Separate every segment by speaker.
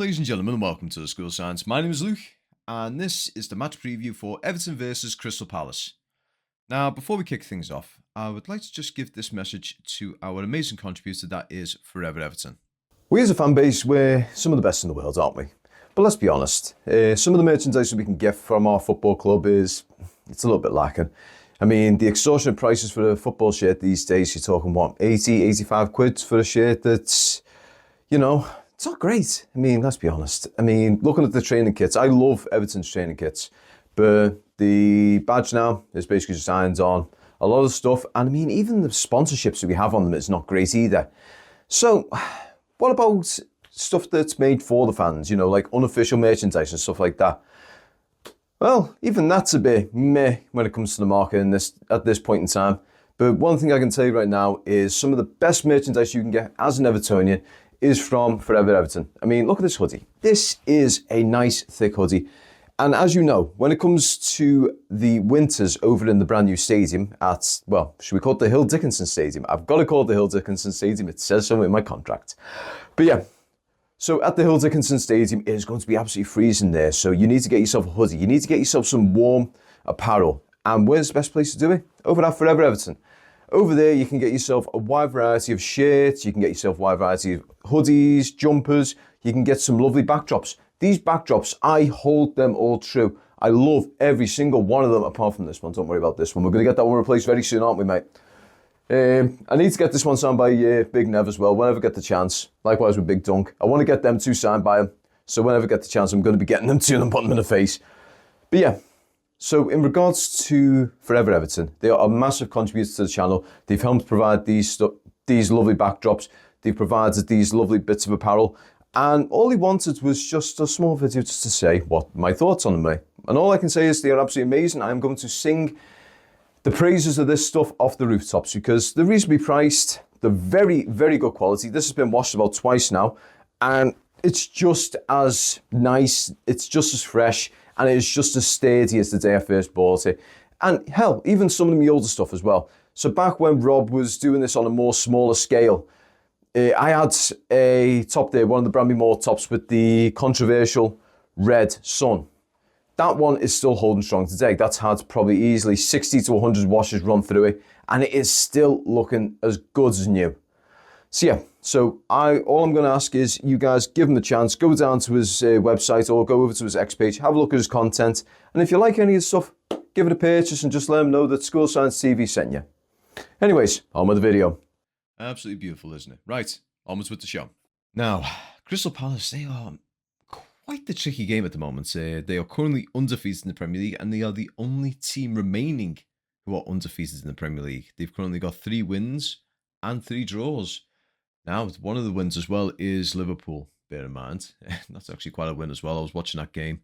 Speaker 1: ladies and gentlemen, and welcome to the School of Science. My name is Luke, and this is the match preview for Everton versus Crystal Palace. Now, before we kick things off, I would like to just give this message to our amazing contributor, that is Forever Everton.
Speaker 2: We as a fan base, we're some of the best in the world, aren't we? But let's be honest, some of the merchandise we can get from our football club it's a little bit lacking. I mean, the extortionate prices for a football shirt these days, you're talking, 80, 85 quid for a shirt that's, it's not great. I mean, let's be honest. I mean, looking at the training kits, I love Everton's training kits, but the badge now is basically just irons on a lot of stuff. And I mean, even the sponsorships that we have on them is not great either. So what about stuff that's made for the fans, like unofficial merchandise and stuff like that? Well, even that's a bit meh when it comes to the market at this point in time. But one thing I can tell you right now is some of the best merchandise you can get as an Evertonian is from Forever Everton. I mean, look at this hoodie. This is a nice, thick hoodie. And as you know, when it comes to the winters over in the brand new stadium at, should we call it the Hill Dickinson Stadium? I've got to call it the Hill Dickinson Stadium. It says so in my contract. But yeah, so at the Hill Dickinson Stadium, it is going to be absolutely freezing there. So you need to get yourself a hoodie. You need to get yourself some warm apparel. And where's the best place to do it? Over at Forever Everton. Over there, you can get yourself a wide variety of shirts. You can get yourself a wide variety of hoodies, jumpers. You can get some lovely backdrops. These backdrops, I hold them all true. I love every single one of them, apart from this one. Don't worry about this one. We're going to get that one replaced very soon, aren't we, mate? I need to get this one signed by Big Nev as well, whenever I get the chance. Likewise with Big Dunk. I want to get them two signed by him. So whenever I get the chance, I'm going to be getting them to them and putting them in the face. But yeah. So in regards to Forever Everton, they are a massive contributor to the channel. They've helped provide these lovely backdrops. They've provided these lovely bits of apparel. And all he wanted was just a small video just to say what my thoughts on them are. And all I can say is they are absolutely amazing. I'm going to sing the praises of this stuff off the rooftops because they're reasonably priced. They're very, very good quality. This has been washed about twice now. And it's just as nice. It's just as fresh. And it's just as sturdy as the day I first bought it. And hell, even some of the older stuff as well. So back when Rob was doing this on a more smaller scale, I had a top there, one of the Branby Moore tops with the controversial red sun. That one is still holding strong today. That's had probably easily 60 to 100 washes run through it. And it is still looking as good as new. So yeah, all I'm going to ask is you guys give him a chance, go down to his website or go over to his X page, have a look at his content. And if you like any of the stuff, give it a purchase and just let him know that School Science TV sent you. Anyways, on with the video.
Speaker 1: Absolutely beautiful, isn't it? Right, onwards with the show. Now, Crystal Palace, they are quite the tricky game at the moment. They are currently undefeated in the Premier League and they are the only team remaining who are undefeated in the Premier League. They've currently got 3 wins and 3 draws. Now, one of the wins as well is Liverpool, bear in mind. That's actually quite a win as well. I was watching that game.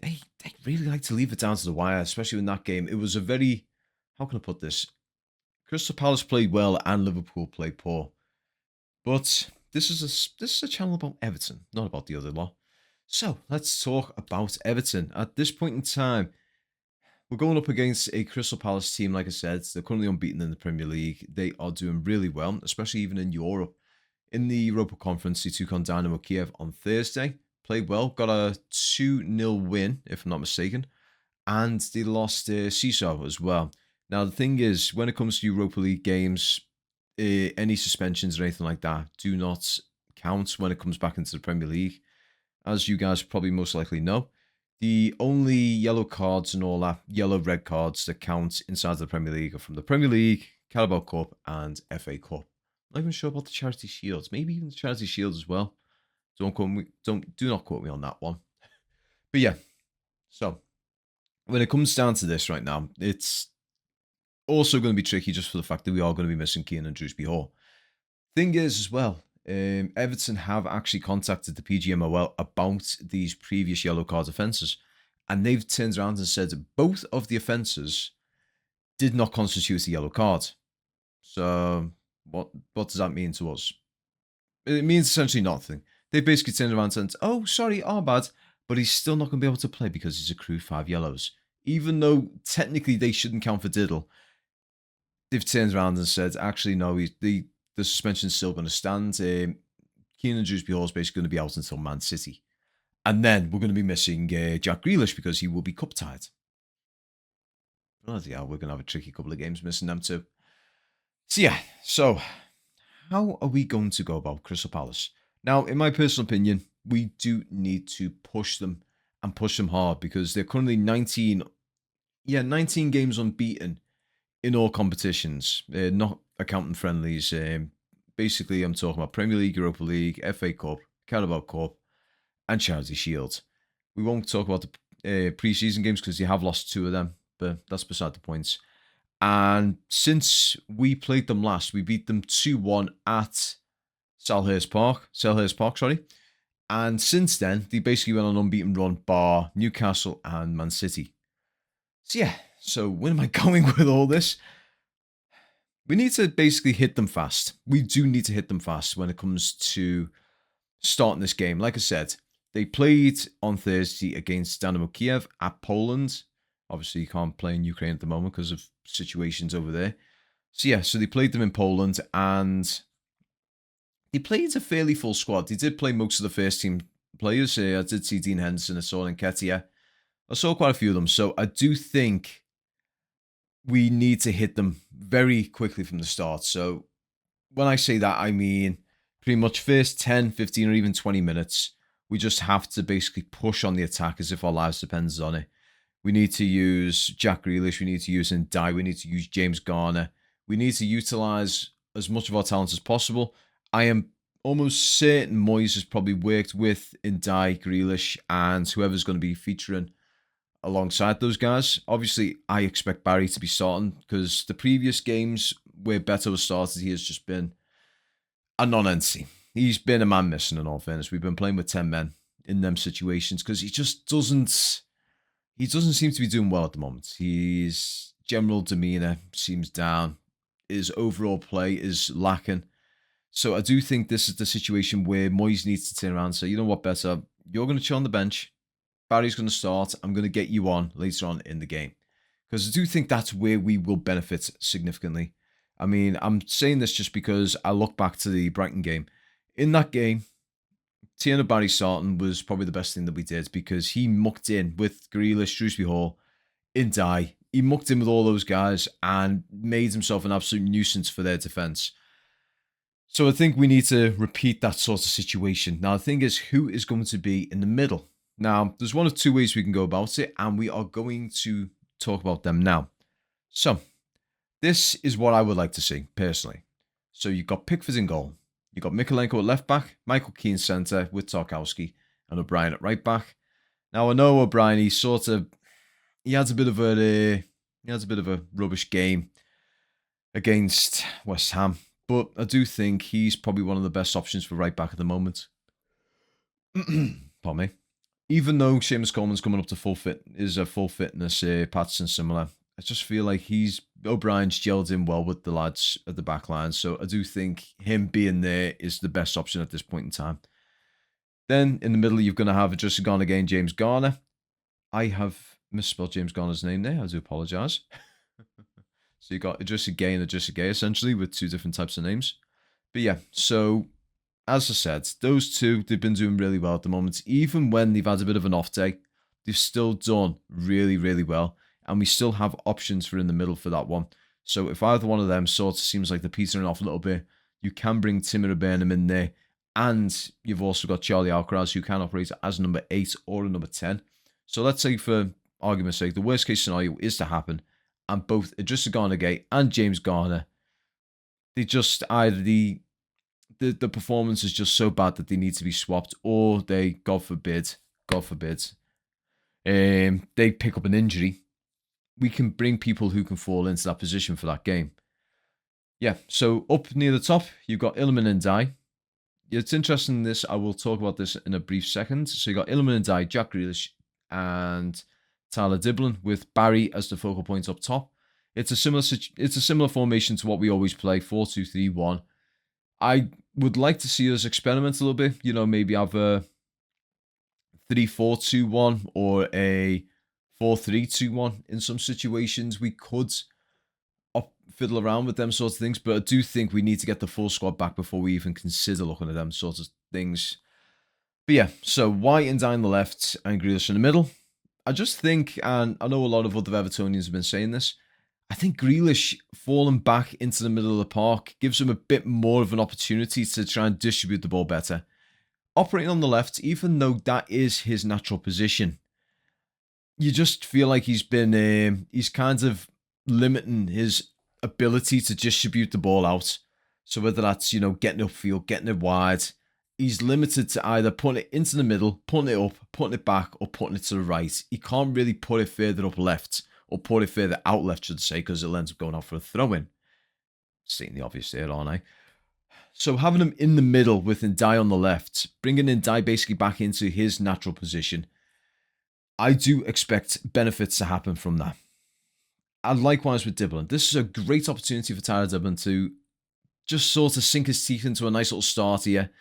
Speaker 1: They really like to leave it down to the wire, especially in that game. It was a very, how can I put this? Crystal Palace played well and Liverpool played poor. But this is a channel about Everton, not about the other lot. So, let's talk about Everton. At this point in time, we're going up against a Crystal Palace team, like I said. They're currently unbeaten in the Premier League. They are doing really well, especially even in Europe. In the Europa Conference, they took on Dynamo Kiev on Thursday. Played well, got a 2-0 win, if I'm not mistaken. And they lost Seesaw as well. Now, the thing is, when it comes to Europa League games, any suspensions or anything like that do not count when it comes back into the Premier League. As you guys probably most likely know, the only yellow cards and all that, yellow, red cards that count inside the Premier League are from the Premier League, Carabao Cup, and FA Cup. Not even sure about the Charity Shields. Maybe even the Charity Shields as well. Do not quote me on that one. But yeah, so when it comes down to this right now, it's also going to be tricky just for the fact that we are going to be missing Keane and Drewsby Hall. Thing is as well, Everton have actually contacted the PGMOL about these previous yellow card offences, and they've turned around and said both of the offences did not constitute a yellow card. So what does that mean to us? It means essentially nothing. They basically turned around and said, oh, sorry, our bad, but he's still not going to be able to play because he's accrued 5 yellows. Even though technically they shouldn't count for diddle, they've turned around and said, actually, no, the suspension's still going to stand. Keenan Dewsbury Hall is basically going to be out until Man City. And then we're going to be missing Jack Grealish because he will be cup tied. Bloody hell, we're going to have a tricky couple of games missing them too. So how are we going to go about Crystal Palace? Now, in my personal opinion, we do need to push them and push them hard because they're currently 19 games unbeaten in all competitions, not accounting friendlies. Basically, I'm talking about Premier League, Europa League, FA Cup, Carabao Cup, and Charity Shield. We won't talk about the pre-season games because you have lost 2 of them, but that's beside the points. And since we played them last, we beat them 2-1 at Selhurst Park, And since then, they basically went on an unbeaten run bar Newcastle and Man City. So where am I going with all this? We need to basically hit them fast. We do need to hit them fast when it comes to starting this game. Like I said, they played on Thursday against Dynamo Kiev at Poland. Obviously, you can't play in Ukraine at the moment because of situations over there. So they played them in Poland and they played a fairly full squad. They did play most of the first team players. I did see Dean Henderson, I saw Nketiah. I saw quite a few of them. So I do think we need to hit them very quickly from the start. So when I say that, I mean pretty much first 10, 15, or even 20 minutes. We just have to basically push on the attack as if our lives depends on it. We need to use Jack Grealish. We need to use Ndiaye. We need to use James Garner. We need to utilise as much of our talents as possible. I am almost certain Moyes has probably worked with Ndiaye, Grealish, and whoever's going to be featuring alongside those guys. Obviously, I expect Barry to be starting because the previous games where Beto was started, he has just been a non-entity. He's been a man missing, in all fairness. We've been playing with 10 men in them situations because he just doesn't seem to be doing well at the moment. His general demeanour seems down. His overall play is lacking. So I do think this is the situation where Moyes needs to turn around and say, you know what, Beto, you're going to chill on the bench. Barry's going to start. I'm going to get you on later on in the game. Because I do think that's where we will benefit significantly. I mean, I'm saying this just because I look back to the Brighton game. In that game, Tierno Barry starting was probably the best thing that we did because he mucked in with Grealish, Dewsbury Hall, Ndiaye. He mucked in with all those guys and made himself an absolute nuisance for their defence. So I think we need to repeat that sort of situation. Now, the thing is, who is going to be in the middle? Now, there's one of 2 ways we can go about it, and we are going to talk about them now. So, this is what I would like to see, personally. So, you've got Pickford in goal. You've got Mikolenko at left back, Michael Keane centre with Tarkowski, and O'Brien at right back. Now, I know O'Brien, he has a bit of a rubbish game against West Ham, but I do think he's probably one of the best options for right back at the moment. Pardon me. Even though Seamus Coleman's coming up to full fitness, Patterson similar, I just feel like O'Brien's gelled in well with the lads at the back line. So I do think him being there is the best option at this point in time. Then in the middle, you're going to have just gone again, James Garner. I have misspelled James Garner's name there. I do apologise. So you got Idrissa Gueye and Idrissa Gueye essentially with 2 different types of names. But yeah, so as I said, those 2, they've been doing really well at the moment. Even when they've had a bit of an off day, they've still done really, really well. And we still have options for in the middle for that one. So if either one of them sort of seems like they're petering off a little bit, you can bring Timur Burnham in there. And you've also got Charlie Alcaraz who can operate as a number 8 or a number 10. So let's say for argument's sake, the worst case scenario is to happen. And both Idrissa Gueye and James Garner, they just either the performance is just so bad that they need to be swapped, or they, God forbid, they pick up an injury. We can bring people who can fall into that position for that game. Yeah, so up near the top, you've got Iliman and Ndiaye. It's interesting this. I will talk about this in a brief second. So you got Iliman and Ndiaye, Jack Grealish, and Tyler Diblin with Barry as the focal point up top. It's a similar formation to what we always play, 4-2-3-1. I would like to see us experiment a little bit. You know, maybe have a 3-4-2-1 or a 4-3-2-1 in some situations. We could fiddle around with them sorts of things, but I do think we need to get the full squad back before we even consider looking at them sorts of things. But yeah, so White and Dye on the left and Grealish in the middle. I just think, and I know a lot of other Evertonians have been saying this, I think Grealish falling back into the middle of the park gives him a bit more of an opportunity to try and distribute the ball better. Operating on the left, even though that is his natural position, you just feel like he's kind of limiting his ability to distribute the ball out. So whether that's, getting upfield, getting it wide, he's limited to either putting it into the middle, putting it up, putting it back, or putting it to the right. He can't really put it further up left, or put it further out left, should I say, because it'll end up going out for a throw-in. Stating the obvious there, aren't I? So having him in the middle with Ndai on the left, bringing Ndai basically back into his natural position, I do expect benefits to happen from that. And likewise with Dibblen. This is a great opportunity for Tyler Dibblen to just sort of sink his teeth into a nice little start here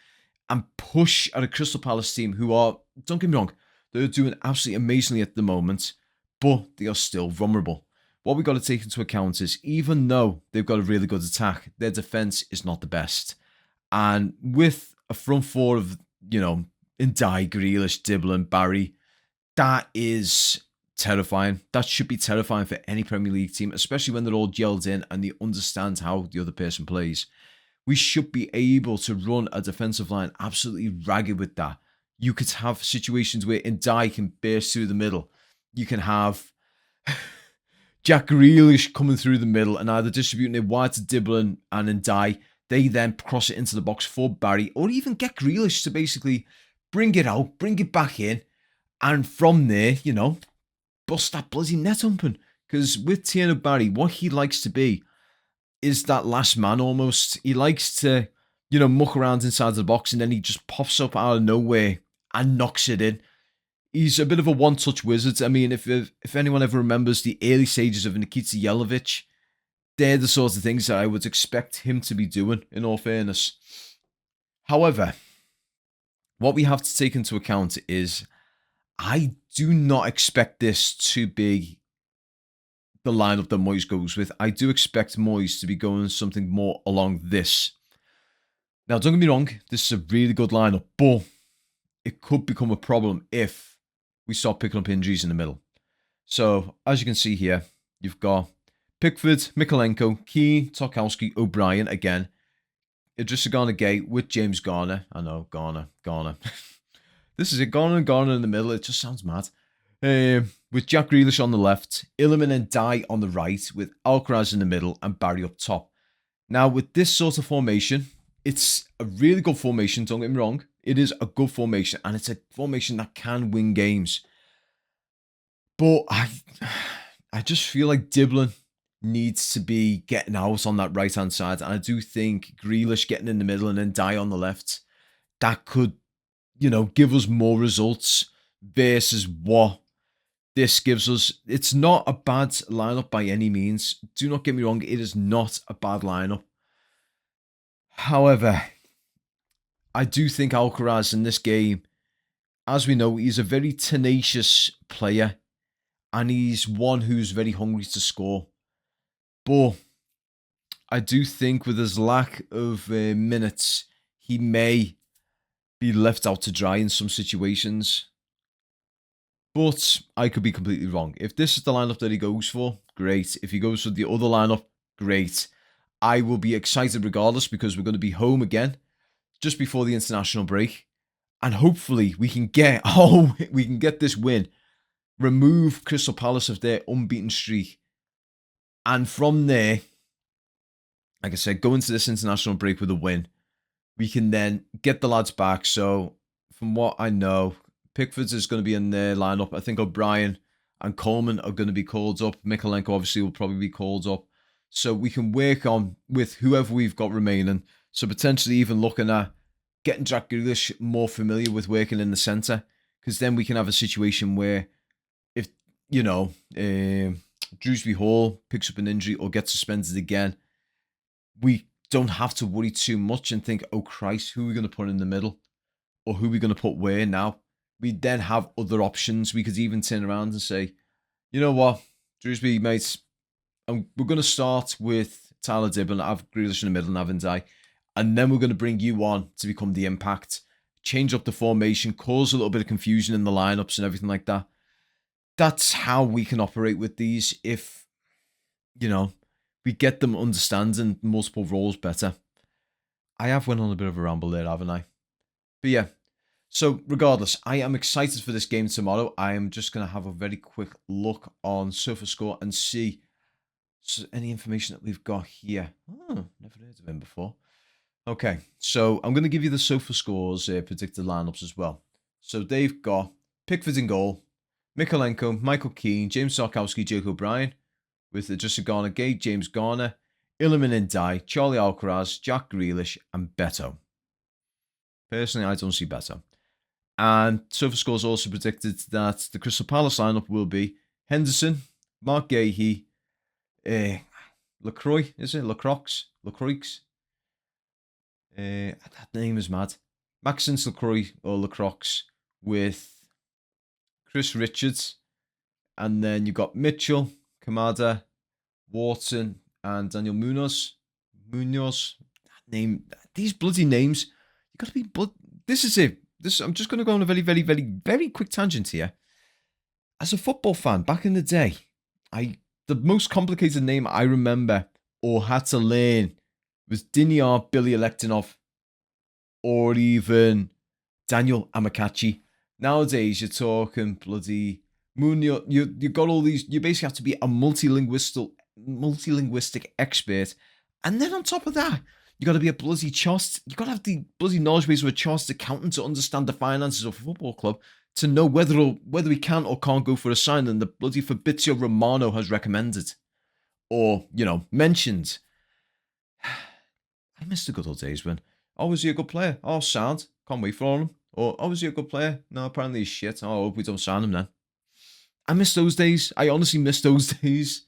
Speaker 1: and push at a Crystal Palace team who are, don't get me wrong, they're doing absolutely amazingly at the moment, but they are still vulnerable. What we've got to take into account is even though they've got a really good attack, their defence is not the best. And with a front four of, Ndai, Grealish, Dibblen, Barry, that is terrifying. That should be terrifying for any Premier League team, especially when they're all gelled in and they understand how the other person plays. We should be able to run a defensive line absolutely ragged with that. You could have situations where Ndai can burst through the middle. You can have Jack Grealish coming through the middle and either distributing it wide to Dibblen and Ndai. They then cross it into the box for Barry, or even get Grealish to basically bring it out, bring it back in, and from there, bust that bloody net open. Because with Tierno Barry, what he likes to be is that last man almost. He likes to, muck around inside the box and then he just pops up out of nowhere and knocks it in. He's a bit of a one-touch wizard. I mean, if anyone ever remembers the early stages of Nikita Jelavic, they're the sorts of things that I would expect him to be doing, in all fairness. However, what we have to take into account is I do not expect this to be the lineup that Moyes goes with. I do expect Moyes to be going something more along this. Now, don't get me wrong, this is a really good lineup, but it could become a problem if we start picking up injuries in the middle. So, as you can see here, you've got Pickford, Mikolenko, Keane, Tarkowski, O'Brien again. Idrissa Gana-Gueye with James Garner. I know, Garner. This is it, Garner and Garner in the middle. It just sounds mad. With Jack Grealish on the left, Illiman and Dye on the right, with Alcaraz in the middle and Barry up top. Now, with this sort of formation, it's a really good formation, don't get me wrong. It is a good formation, and it's a formation that can win games. But I just feel like Dibblen needs to be getting out on that right-hand side, and I do think Grealish getting in the middle and then Dye on the left, that could, give us more results versus what this gives us. It's not a bad lineup by any means. Do not get me wrong, it is not a bad lineup. However, I do think Alcaraz in this game, as we know, he's a very tenacious player and he's one who's very hungry to score. But I do think with his lack of minutes, he may be left out to dry in some situations. But I could be completely wrong. If this is the lineup that he goes for, great. If he goes for the other lineup, great. I will be excited regardless because we're going to be home again just before the international break. And hopefully we can get this win, remove Crystal Palace of their unbeaten streak. And from there, like I said, go into this international break with a win. We can then get the lads back. So from what I know, Pickford is going to be in their lineup. I think O'Brien and Coleman are going to be called up. Mikolenko obviously will probably be called up. So we can work on with whoever we've got remaining. So potentially even looking at getting Jack Grealish more familiar with working in the centre. Because then we can have a situation where if, Drewsbury Hall picks up an injury or gets suspended again, we don't have to worry too much and think, oh Christ, who are we going to put in the middle? Or who are we going to put where now? We then have other options. We could even turn around and say, you know what, Drewsbury, mates, we're going to start with Tyler Dibblen, have Grealish in the middle and have Ndai, and then we're going to bring you on to become the impact. change up the formation, cause a little bit of confusion in the lineups and everything like that. That's how we can operate with these if, we get them understanding multiple roles better. I have went on a bit of a ramble there, haven't I? But yeah, so regardless, I am excited for this game tomorrow. I am just going to have a very quick look on SofaScore and see any information that we've got here. Oh, never heard of him before. Okay, so I'm going to give you the SofaScore's predicted lineups as well. So they've got Pickford in goal, Mikolenko, Michael Keane, James Sarkowski, Jake O'Brien, with Justin Garner, Gay, James Garner, Iliman and Dye, Charlie Alcaraz, Jack Grealish, and Beto. Personally, I don't see Beto. And SofaScore's also predicted that the Crystal Palace lineup will be Henderson, Mark Gahey, Lacroix, is it? Lacroix? That name is mad. Maxence Lacroix or Lacroix with Chris Richards. And then you've got Mitchell, Kamada, Wharton, and Daniel Munoz. That name, these bloody names. You got to be This is it. I'm just going to go on a very, very, very, very quick tangent here. As a football fan, back in the day, the most complicated name I remember or had to learn was Diniar Billy Elektinov or even Daniel Amakachi. Nowadays, you're talking bloody Munoz. You got all these. You basically have to be a multilinguistic expert, and then on top of that, you got to be a bloody chartered. You got to have the bloody knowledge base of a chartered accountant to understand the finances of a football club to know whether we can or can't go for a signing that bloody Fabrizio Romano has recommended or mentioned. I miss the good old days when, was he a good player? Oh, sound. Can't wait for him. Or, was he a good player? No, apparently he's shit. Oh, I hope we don't sign him then. I miss those days. I honestly miss those days.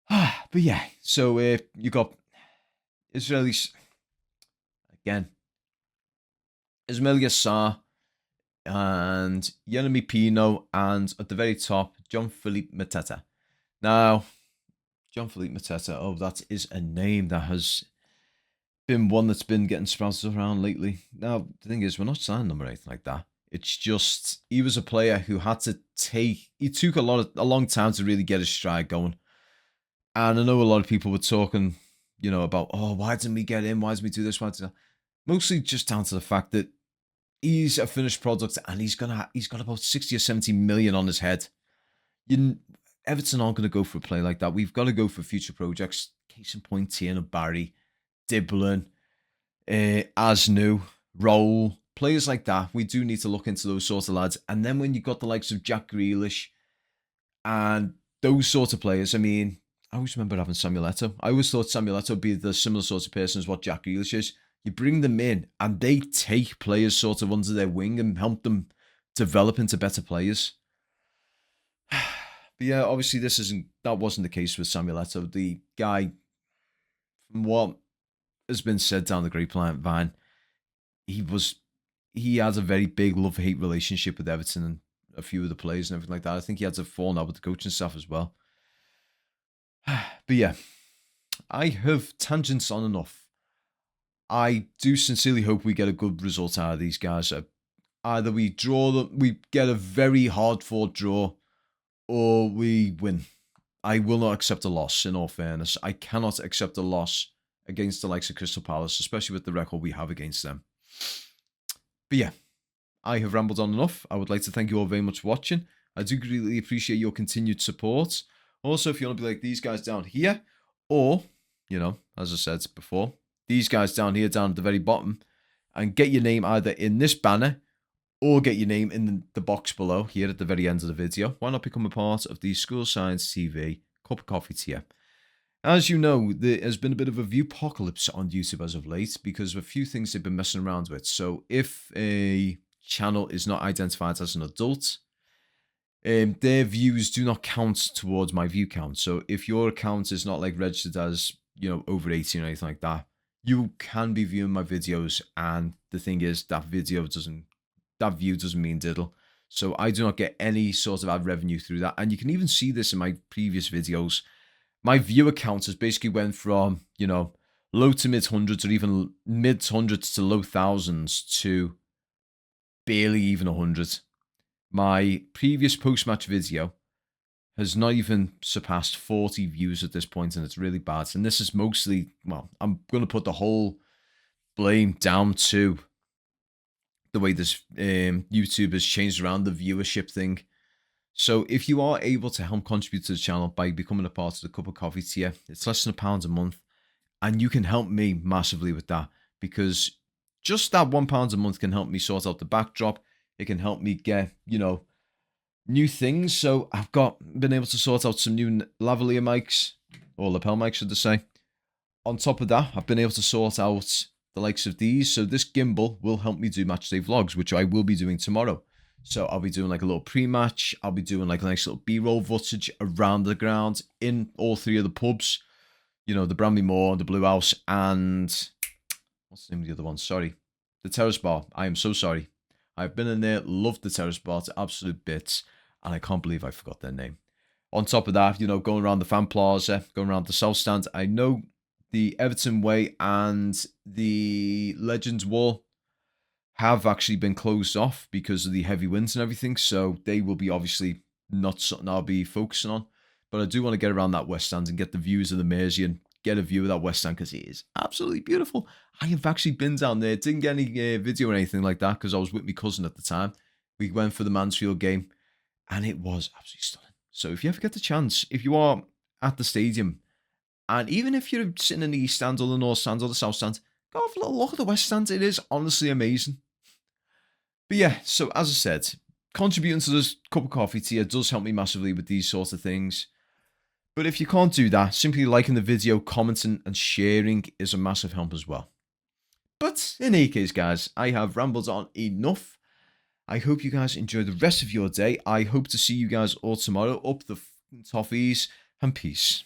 Speaker 1: But yeah, so you got Israelis again. Ismail Sarr and Yeremy Pino, and at the very top, Jean-Philippe Mateta. Now, Jean-Philippe Mateta, that is a name that has been one that's been getting sprouted around lately. Now, the thing is, we're not signing him or anything like that. It's just, he was a player who he took a long time to really get his stride going. And I know a lot of people were talking, about, why didn't we get in? Why didn't we do this? Why didn't we? Mostly just down to the fact that he's a finished product and he's got about 60 or 70 million on his head. Everton aren't going to go for a play like that. We've got to go for future projects. Case in point, Tierney, Barry, Diblin, Asnu, Raul, players like that. We do need to look into those sorts of lads. And then when you've got the likes of Jack Grealish and those sorts of players, I mean, I always remember having Samuel Eto'o. I always thought Samuel Eto'o would be the similar sort of person as what Jack Grealish is. You bring them in and they take players sort of under their wing and help them develop into better players. But yeah, obviously that wasn't the case with Samuel Eto'o. The guy, from what has been said down the grapevine, he has a very big love-hate relationship with Everton and a few of the players and everything like that. I think he had to fall out with the coaching staff as well. But yeah, I have tangents on enough. I do sincerely hope we get a good result out of these guys. Either we draw them, we get a very hard-fought draw, or we win. I will not accept a loss, in all fairness. I cannot accept a loss against the likes of Crystal Palace, especially with the record we have against them. But yeah, I have rambled on enough. I would like to thank you all very much for watching. I do greatly appreciate your continued support. Also, if you want to be like these guys down here, or, as I said before, these guys down here, down at the very bottom, and get your name either in this banner or get your name in the box below here at the very end of the video, why not become a part of the School Science TV Cup of Coffee tier? As you know, there has been a bit of a viewpocalypse on YouTube as of late because of a few things they've been messing around with. So if a channel is not identified as an adult, their views do not count towards my view count. So if your account is not registered as, over 18 or anything like that, you can be viewing my videos. And the thing is, that view doesn't mean diddle. So I do not get any sort of ad revenue through that. And you can even see this in my previous videos. My viewer count has basically went from, low to mid hundreds, or even mid hundreds to low thousands, to barely even 100. My previous post-match video has not even surpassed 40 views at this point, and it's really bad. And this is mostly, well, I'm going to put the whole blame down to the way this YouTube has changed around the viewership thing. So if you are able to help contribute to the channel by becoming a part of the Cup of Coffee tier, it's less than £1 a month, and you can help me massively with that, because just that £1 a month can help me sort out the backdrop. It can help me get, new things. So I've been able to sort out some new lavalier mics, or lapel mics, should I say. On top of that, I've been able to sort out the likes of these. So this gimbal will help me do matchday vlogs, which I will be doing tomorrow. So I'll be doing like a little pre-match. I'll be doing like a nice little B-roll footage around the ground in all three of the pubs. The Bramley Moor, the Blue House, and what's the name of the other one? Sorry. The Terrace Bar. I am so sorry. I've been in there, loved the Terrace Bar to absolute bits, and I can't believe I forgot their name. On top of that, going around the Fan Plaza, going around the South Stand, I know the Everton Way and the Legends Wall have actually been closed off because of the heavy winds and everything, so they will be obviously not something I'll be focusing on. But I do want to get around that West Stand and get the views of the Mersey and get a view of that West Stand, because it is absolutely beautiful. I have actually been down there. Didn't get any video or anything like that because I was with my cousin at the time. We went for the Mansfield game, and it was absolutely stunning. So if you ever get the chance, if you are at the stadium, and even if you're sitting in the East Stand or the North Stand or the South Stand, go have a little look at the West Stand. It is honestly amazing. But yeah, so as I said, contributing to this Cup of Coffee tier does help me massively with these sorts of things. But if you can't do that, simply liking the video, commenting, and sharing is a massive help as well. But in any case, guys, I have rambled on enough. I hope you guys enjoy the rest of your day. I hope to see you guys all tomorrow. Up the toffees, and peace.